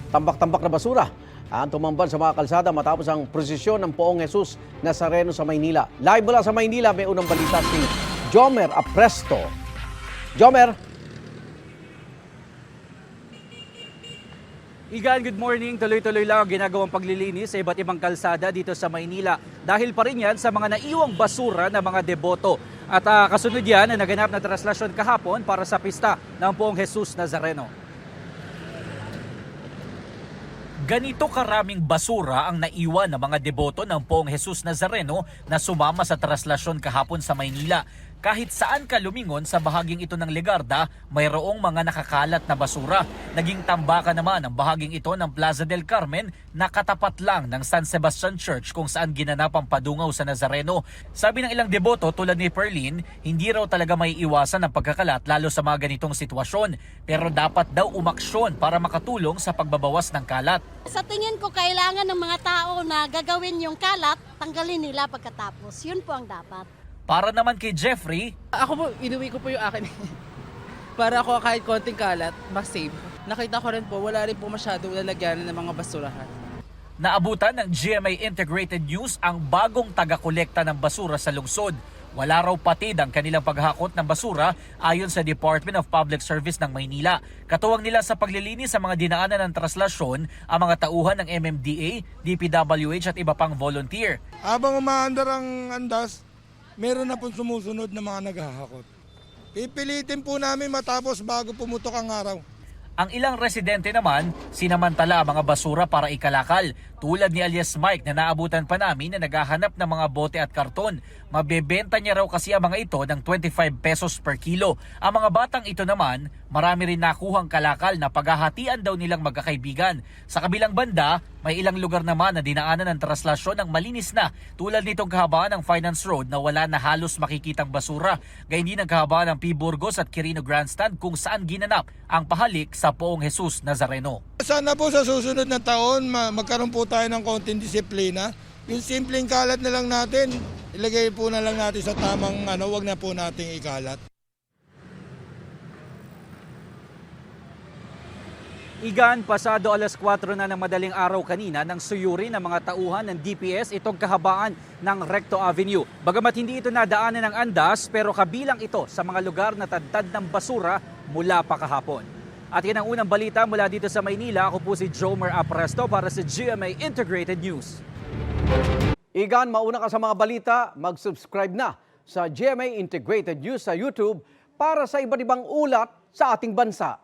tambak-tambak na basura ang tumambad sa mga kalsada matapos ang prosesyon ng Poong Jesus Nazareno sa Maynila. Live mula sa Maynila, may unang balita si Jomer Apresto. Jomer. Igan, good morning. Tuloy-tuloy lang ang ginagawang paglilinis sa iba't ibang kalsada dito sa Maynila. Dahil pa rin yan sa mga naiwang basura ng mga deboto. At kasunod yan na naganap na traslasyon kahapon para sa pista ng Poong Jesus Nazareno. Ganito karaming basura ang naiwan ng mga deboto ng Poong Jesus Nazareno na sumama sa traslasyon kahapon sa Maynila. Kahit saan ka lumingon sa bahaging ito ng Legarda, mayroong mga nakakalat na basura. Naging tambakan naman ang bahaging ito ng Plaza del Carmen na katapat lang ng San Sebastian Church kung saan ginanap ang padungaw sa Nazareno. Sabi ng ilang deboto tulad ni Perlin, hindi raw talaga may iwasan ang pagkakalat lalo sa mga ganitong sitwasyon. Pero dapat daw umaksyon para makatulong sa pagbabawas ng kalat. Sa tingin ko, kailangan ng mga tao na gagawin yung kalat, tanggalin nila pagkatapos. Yun po ang dapat. Para naman kay Jeffrey, ako po, inuwi ko po yung akin. Para ako kahit konting kalat, mas-save. Nakita ko rin po, wala rin po masyadong lalagyanan ng mga basurahan. naabutan ng GMA Integrated News ang bagong taga-kolekta ng basura sa lungsod. Wala raw patid ang kanilang paghakot ng basura ayon sa Department of Public Service ng Maynila. Katuwang nila sa paglilinis sa mga dinaanan ng traslasyon ang mga tauhan ng MMDA, DPWH at iba pang volunteer. Habang umaandar ang andas, meron na pong sumusunod na mga naghahakot. Pipilitin po namin matapos bago pumutok ang araw. Ang ilang residente naman, sinamantala ang mga basura para ikalakal. Tulad ni alias Mike na naabutan pa namin na naghahanap ng mga bote at karton. Mabebenta niya raw kasi ang mga ito ng 25 pesos per kilo. Ang mga batang ito naman, marami rin nakuhang kalakal na paghahatian daw nilang magkakaibigan. Sa kabilang banda, may ilang lugar naman na dinaanan ng traslasyon ng malinis na. Tulad nitong kahabaan ng Finance Road na wala na halos makikitang basura. Gayun din ang kahabaan ng P. Burgos at Quirino Grandstand kung saan ginanap ang pahalik sa Poong Jesus Nazareno. Sana po sa susunod na taon magkaroon po tayo ng konting disiplina. Yung simpleng kalat na lang natin, ilagay po na lang natin sa tamang wag na po nating ikalat. Igan, pasado alas 4 na ng madaling araw kanina nang suyuri ng mga tauhan ng DPS itong kahabaan ng Recto Avenue. Bagamat hindi ito nadaanan ng andas, pero kabilang ito sa mga lugar na tadtad ng basura mula pa kahapon. At yan ang unang balita mula dito sa Maynila. Ako po si Jomer Apresto para sa GMA Integrated News. Igan, mauna ka sa mga balita, mag-subscribe na sa GMA Integrated News sa YouTube para sa iba't ibang ulat sa ating bansa.